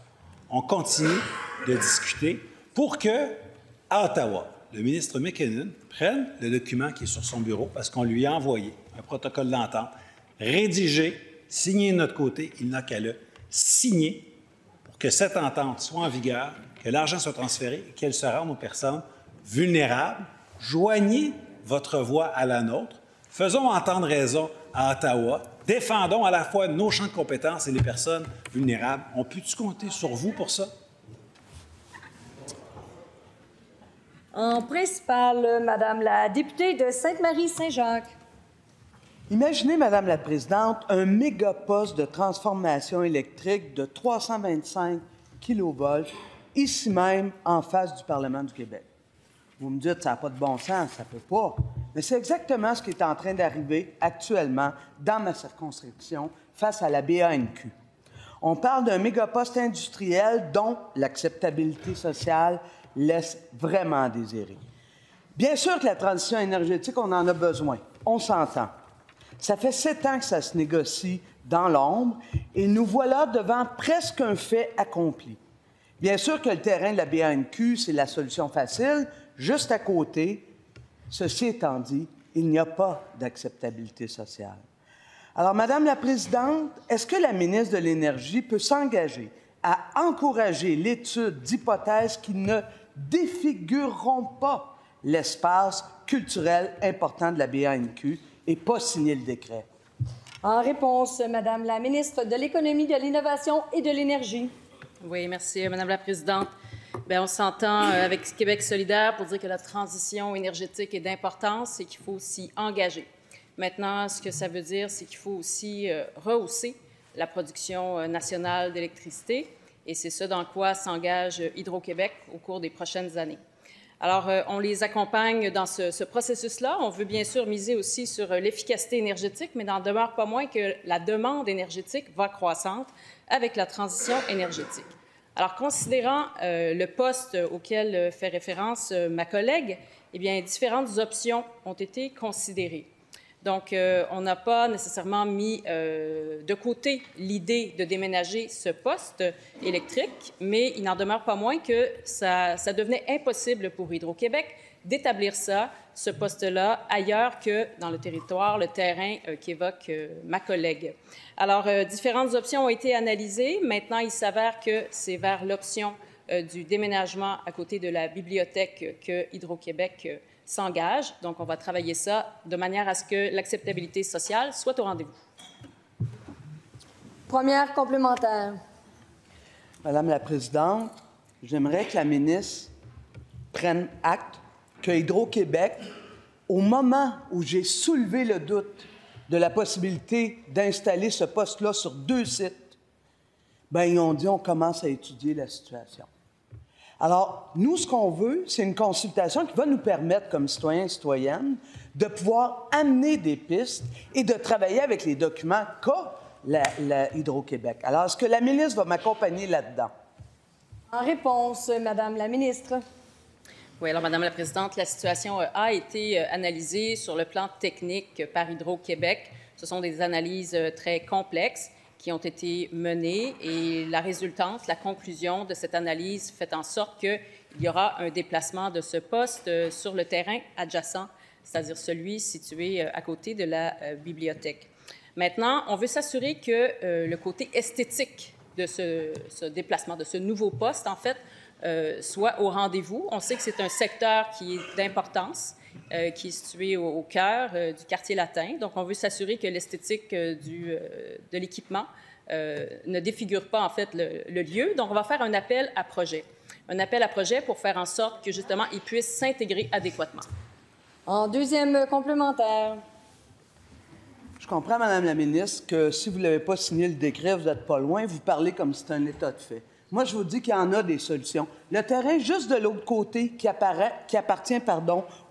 [SPEAKER 9] On continue de discuter pour que, à Ottawa, le ministre McKinnon prenne le document qui est sur son bureau parce qu'on lui a envoyé un protocole d'entente rédigé, signé de notre côté. Il n'a qu'à le signer pour que cette entente soit en vigueur, que l'argent soit transféré et qu'elle se rende aux personnes vulnérables. Joignez votre voix à la nôtre. Faisons entendre raison à Ottawa. Défendons à la fois nos champs de compétences et les personnes vulnérables. On peut-tu compter sur vous pour ça?
[SPEAKER 1] En principal, Madame la députée de Sainte-Marie-Saint-Jacques.
[SPEAKER 10] Imaginez, Madame la Présidente, un méga poste de transformation électrique de 325 kV ici même, en face du Parlement du Québec. Vous me dites, ça n'a pas de bon sens, ça ne peut pas. Mais c'est exactement ce qui est en train d'arriver actuellement dans ma circonscription face à la BANQ. On parle d'un mégaposte industriel dont l'acceptabilité sociale laisse vraiment à désirer. Bien sûr que la transition énergétique, on en a besoin. On s'entend. Ça fait 7 ans que ça se négocie dans l'ombre et nous voilà devant presque un fait accompli. Bien sûr que le terrain de la BANQ, c'est la solution facile. Juste à côté, ceci étant dit, il n'y a pas d'acceptabilité sociale. Alors, Madame la Présidente, est-ce que la ministre de l'Énergie peut s'engager à encourager l'étude d'hypothèses qui ne défigureront pas l'espace culturel important de la BANQ et pas signer le décret?
[SPEAKER 1] En réponse, Madame la ministre de l'Économie, de l'Innovation et de l'Énergie.
[SPEAKER 11] Oui, merci, Madame la Présidente. Bien, on s'entend avec Québec solidaire pour dire que la transition énergétique est d'importance et qu'il faut s'y engager. Maintenant, ce que ça veut dire, c'est qu'il faut aussi rehausser la production nationale d'électricité, et c'est ce dans quoi s'engage Hydro-Québec au cours des prochaines années. Alors, on les accompagne dans ce processus-là. On veut bien sûr miser aussi sur l'efficacité énergétique, mais n'en demeure pas moins que la demande énergétique va croissante avec la transition énergétique. Alors, considérant le poste auquel fait référence ma collègue, eh bien, différentes options ont été considérées. Donc, on n'a pas nécessairement mis de côté l'idée de déménager ce poste électrique, mais il n'en demeure pas moins que ça devenait impossible pour Hydro-Québec d'établir ce poste-là, ailleurs que dans le territoire, le terrain qu'évoque ma collègue. Alors, différentes options ont été analysées. Maintenant, il s'avère que c'est vers l'option du déménagement à côté de la bibliothèque que Hydro-Québec s'engage. Donc, on va travailler ça de manière à ce que l'acceptabilité sociale soit au rendez-vous.
[SPEAKER 1] Première complémentaire.
[SPEAKER 10] Madame la Présidente, j'aimerais que la ministre prenne acte que Hydro-Québec, au moment où j'ai soulevé le doute de la possibilité d'installer ce poste-là sur 2 sites, bien, ils ont dit on commence à étudier la situation. Alors, nous, ce qu'on veut, c'est une consultation qui va nous permettre, comme citoyens et citoyennes, de pouvoir amener des pistes et de travailler avec les documents qu'a la Hydro-Québec. Alors, est-ce que la ministre va m'accompagner là-dedans?
[SPEAKER 1] En réponse, Madame la ministre.
[SPEAKER 11] Oui, alors, Madame la Présidente, la situation a été analysée sur le plan technique par Hydro-Québec. Ce sont des analyses très complexes qui ont été menées et la résultante, la conclusion de cette analyse fait en sorte qu'il y aura un déplacement de ce poste sur le terrain adjacent, c'est-à-dire celui situé à côté de la bibliothèque. Maintenant, on veut s'assurer que le côté esthétique de ce déplacement, de ce nouveau poste, en fait, soit au rendez-vous. On sait que c'est un secteur qui est d'importance, qui est situé au cœur du quartier latin. Donc, on veut s'assurer que l'esthétique de l'équipement ne défigure pas, en fait, le lieu. Donc, on va faire un appel à projet. Un appel à projet pour faire en sorte que, justement, il puisse s'intégrer adéquatement.
[SPEAKER 1] En deuxième complémentaire.
[SPEAKER 10] Je comprends, Madame la ministre, que si vous n'avez pas signé le décret, vous n'êtes pas loin, vous parlez comme si c'était un état de fait. Moi, je vous dis qu'il y en a des solutions. Le terrain juste de l'autre côté, qui appartient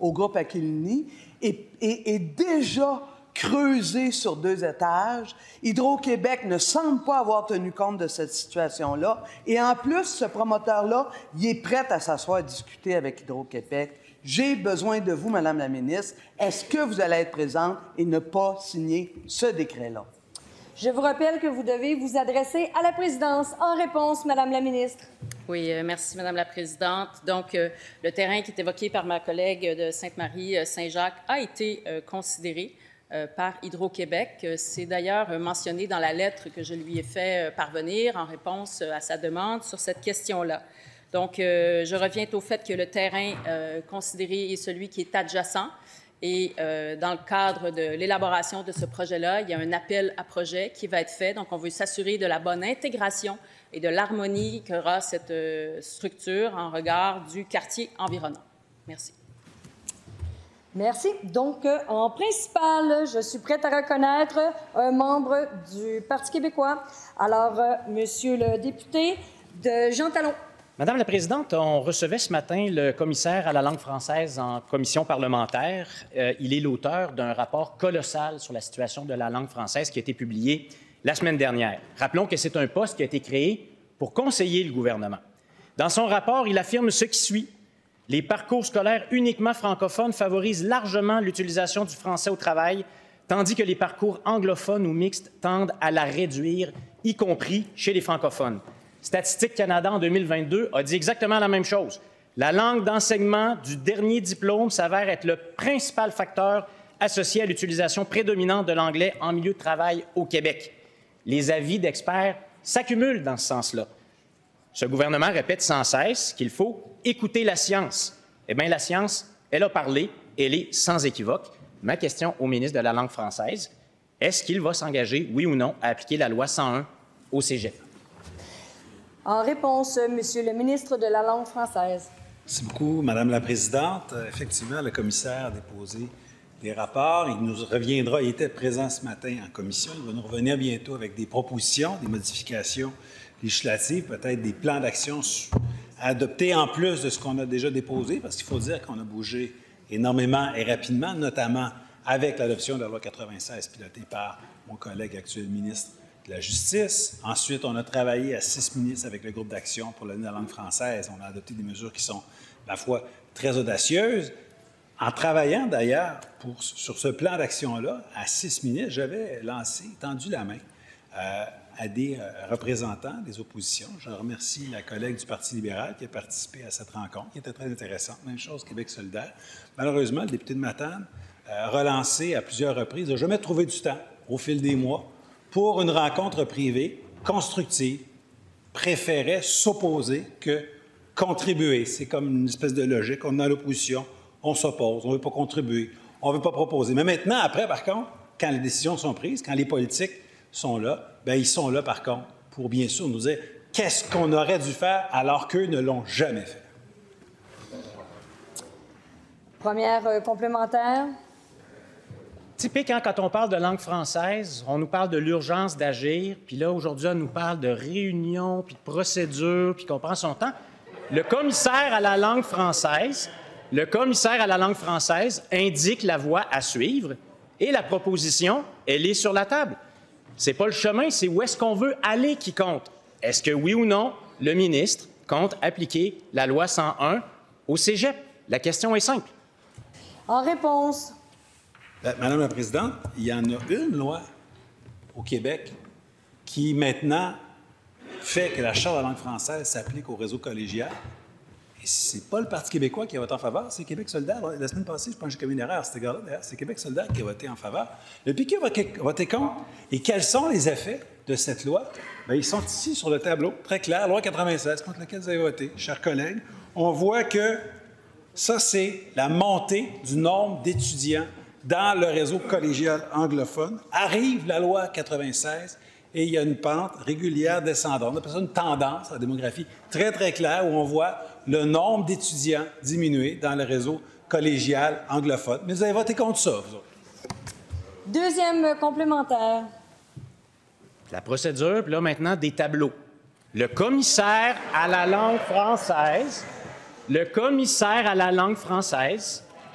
[SPEAKER 10] au groupe Aquilini, est déjà creusé sur 2 étages. Hydro-Québec ne semble pas avoir tenu compte de cette situation-là. Et en plus, ce promoteur-là, il est prêt à s'asseoir et discuter avec Hydro-Québec. J'ai besoin de vous, Madame la ministre. Est-ce que vous allez être présente et ne pas signer ce décret-là?
[SPEAKER 1] Je vous rappelle que vous devez vous adresser à la présidence. En réponse, Madame la ministre.
[SPEAKER 11] Oui, merci, Madame la Présidente. Donc, le terrain qui est évoqué par ma collègue de Sainte-Marie-Saint-Jacques a été considéré par Hydro-Québec. C'est d'ailleurs mentionné dans la lettre que je lui ai fait parvenir en réponse à sa demande sur cette question-là. Donc, je reviens au fait que le terrain considéré est celui qui est adjacent. Et dans le cadre de l'élaboration de ce projet-là, il y a un appel à projet qui va être fait. Donc, on veut s'assurer de la bonne intégration et de l'harmonie qu'aura cette structure en regard du quartier environnant. Merci.
[SPEAKER 1] Merci. Donc, en principal, je suis prête à reconnaître un membre du Parti québécois. Alors, Monsieur le député de Jean Talon.
[SPEAKER 12] Madame la Présidente, on recevait ce matin le commissaire à la langue française en commission parlementaire. Il est l'auteur d'un rapport colossal sur la situation de la langue française qui a été publié la semaine dernière. Rappelons que c'est un poste qui a été créé pour conseiller le gouvernement. Dans son rapport, il affirme ce qui suit. Les parcours scolaires uniquement francophones favorisent largement l'utilisation du français au travail, tandis que les parcours anglophones ou mixtes tendent à la réduire, y compris chez les francophones. Statistique Canada, en 2022, a dit exactement la même chose. La langue d'enseignement du dernier diplôme s'avère être le principal facteur associée à l'utilisation prédominante de l'anglais en milieu de travail au Québec. Les avis d'experts s'accumulent dans ce sens-là. Ce gouvernement répète sans cesse qu'il faut écouter la science. Eh bien, la science, elle a parlé, elle est sans équivoque. Ma question au ministre de la langue française, est-ce qu'il va s'engager, oui ou non, à appliquer la loi 101 au cégep?
[SPEAKER 1] En réponse, Monsieur le ministre de la langue française.
[SPEAKER 9] Merci beaucoup, Madame la Présidente. Effectivement, le commissaire a déposé des rapports. Il nous reviendra, il était présent ce matin en commission, il va nous revenir bientôt avec des propositions, des modifications législatives, peut-être des plans d'action à adopter en plus de ce qu'on a déjà déposé, parce qu'il faut dire qu'on a bougé énormément et rapidement, notamment avec l'adoption de la loi 96 pilotée par mon collègue actuel ministre de la Justice. Ensuite, on a travaillé à 6 ministres avec le groupe d'action pour la langue française. On a adopté des mesures qui sont, à la fois, très audacieuses. En travaillant, d'ailleurs, sur ce plan d'action-là, à 6 ministres, j'avais tendu la main à des représentants des oppositions. Je remercie la collègue du Parti libéral qui a participé à cette rencontre, qui était très intéressante. Même chose, Québec solidaire. Malheureusement, le député de Matane, relancé à plusieurs reprises, n'a jamais trouvé du temps, au fil des mois, pour une rencontre privée constructive, préférait s'opposer que contribuer. C'est comme une espèce de logique. On est dans l'opposition, on s'oppose, on ne veut pas contribuer, on ne veut pas proposer. Mais maintenant, après, par contre, quand les décisions sont prises, quand les politiques sont là, bien, ils sont là, par contre, pour bien sûr nous dire qu'est-ce qu'on aurait dû faire alors qu'eux ne l'ont jamais fait.
[SPEAKER 1] Première complémentaire.
[SPEAKER 12] Typique, hein, quand on parle de langue française, on nous parle de l'urgence d'agir, puis là, aujourd'hui, on nous parle de réunion, puis de procédure, puis qu'on prend son temps. Le commissaire à la langue française indique la voie à suivre et la proposition, elle est sur la table. C'est pas le chemin, c'est où est-ce qu'on veut aller qui compte. Est-ce que, oui ou non, le ministre compte appliquer la loi 101 au cégep? La question est simple.
[SPEAKER 1] En réponse.
[SPEAKER 9] Madame la Présidente, il y en a une loi au Québec qui, maintenant, fait que la Charte de la langue française s'applique au réseau collégial. Et c'est pas le Parti québécois qui a voté en faveur, c'est Québec solidaire. La semaine passée, je pense que j'ai commis une erreur à cet égard-là, d'ailleurs. C'est Québec solidaire qui a voté en faveur. Le PQ a voté contre. Et quels sont les effets de cette loi? Bien, ils sont ici sur le tableau, très clair, loi 96, contre laquelle vous avez voté, chers collègues. On voit que ça, c'est la montée du nombre d'étudiants dans le réseau collégial anglophone. Arrive la loi 96 et il y a une pente régulière descendante. On appelle ça une tendance en démographie très, très claire où on voit le nombre d'étudiants diminuer dans le réseau collégial anglophone. Mais vous avez voté contre ça, vous autres.
[SPEAKER 1] Deuxième complémentaire.
[SPEAKER 12] La procédure, puis là, maintenant, des tableaux. Le commissaire à la langue française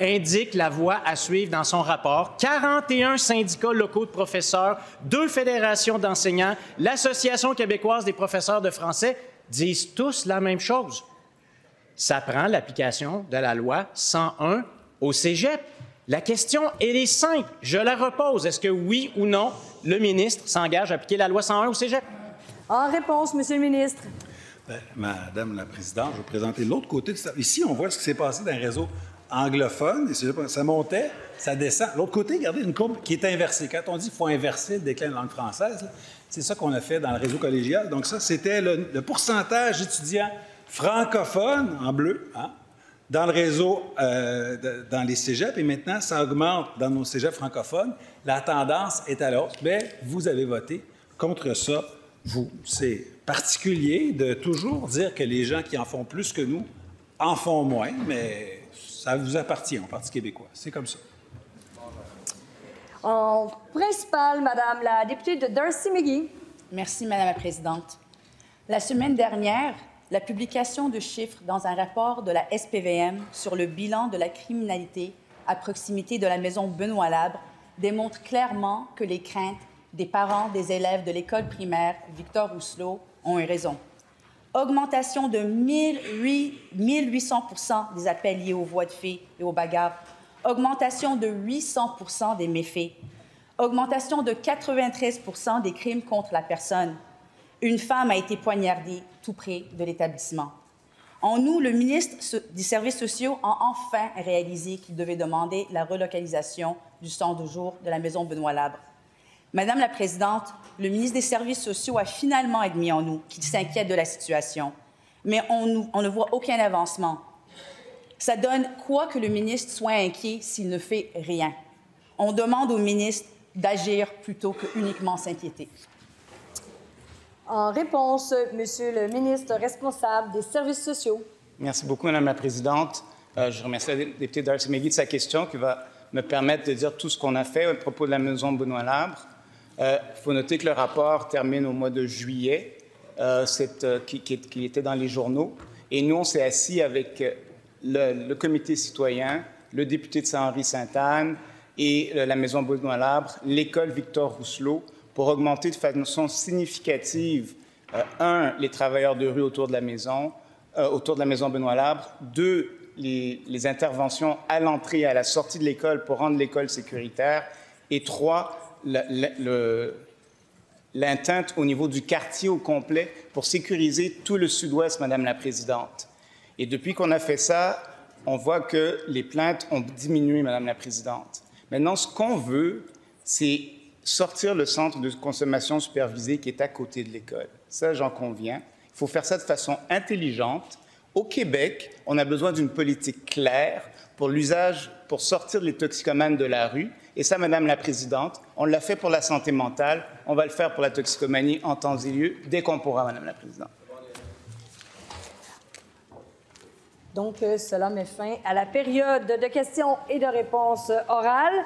[SPEAKER 12] indique la voie à suivre dans son rapport. 41 syndicats locaux de professeurs, 2 fédérations d'enseignants, l'Association québécoise des professeurs de français disent tous la même chose. Ça prend l'application de la loi 101 au cégep. La question, elle est simple. Je la repose. Est-ce que oui ou non, le ministre s'engage à appliquer la loi 101 au cégep?
[SPEAKER 1] En réponse, Monsieur le ministre.
[SPEAKER 9] Bien, Madame la Présidente, je vais vous présenter l'autre côté de ça. Ici, on voit ce qui s'est passé dans le réseau anglophone. Et ça montait, ça descend. L'autre côté, regardez, une courbe qui est inversée. Quand on dit qu'il faut inverser le déclin de la langue française, c'est ça qu'on a fait dans le réseau collégial. Donc ça, c'était le pourcentage d'étudiants francophones, en bleu, hein, dans le réseau, dans les cégeps. Et maintenant, ça augmente dans nos cégeps francophones. La tendance est à l'autre. Mais vous avez voté contre ça, vous. C'est particulier de toujours dire que les gens qui en font plus que nous en font moins, mais ça vous appartient au Parti québécois. C'est comme ça.
[SPEAKER 1] En principal, Madame la députée de Darcy-McGee.
[SPEAKER 13] Merci, Madame la Présidente. La semaine dernière, la publication de chiffres dans un rapport de la SPVM sur le bilan de la criminalité à proximité de la maison Benoît Labre démontre clairement que les craintes des parents des élèves de l'école primaire Victor Rousselot ont eu raison. Augmentation de 1800 % des appels liés aux voies de fait et aux bagarres. Augmentation de 800 % des méfaits. Augmentation de 93 % des crimes contre la personne. Une femme a été poignardée tout près de l'établissement. En nous, le ministre des Services sociaux a enfin réalisé qu'il devait demander la relocalisation du centre de jour de la maison Benoît-Labre. Madame la Présidente, le ministre des Services sociaux a finalement admis en nous qu'il s'inquiète de la situation, mais on ne voit aucun avancement. Ça donne quoi que le ministre soit inquiet s'il ne fait rien? On demande au ministre d'agir plutôt que uniquement s'inquiéter.
[SPEAKER 1] En réponse, Monsieur le ministre responsable des Services sociaux.
[SPEAKER 14] Merci beaucoup, Madame la Présidente. Je remercie la députée Darcy McGee de sa question qui va me permettre de dire tout ce qu'on a fait à propos de la maison Benoît-Labre. Il faut noter que le rapport termine au mois de juillet, qui était dans les journaux. Et nous, on s'est assis avec le comité citoyen, le député de Saint-Henri-Sainte-Anne et la maison Benoît-Labre, l'école Victor Rousselot, pour augmenter de façon significative, les travailleurs de rue autour de la maison Benoît-Labre, 2, les interventions à l'entrée et à la sortie de l'école pour rendre l'école sécuritaire, et 3, l'atteinte au niveau du quartier au complet pour sécuriser tout le sud-ouest, Madame la Présidente. Et depuis qu'on a fait ça, on voit que les plaintes ont diminué, Madame la Présidente. Maintenant, ce qu'on veut, c'est sortir le centre de consommation supervisée qui est à côté de l'école. Ça, j'en conviens. Il faut faire ça de façon intelligente. Au Québec, on a besoin d'une politique claire pour sortir les toxicomanes de la rue. Et ça, Madame la Présidente, on l'a fait pour la santé mentale. On va le faire pour la toxicomanie en temps et lieu, dès qu'on pourra, Madame la Présidente.
[SPEAKER 1] Donc, cela met fin à la période de questions et de réponses orales.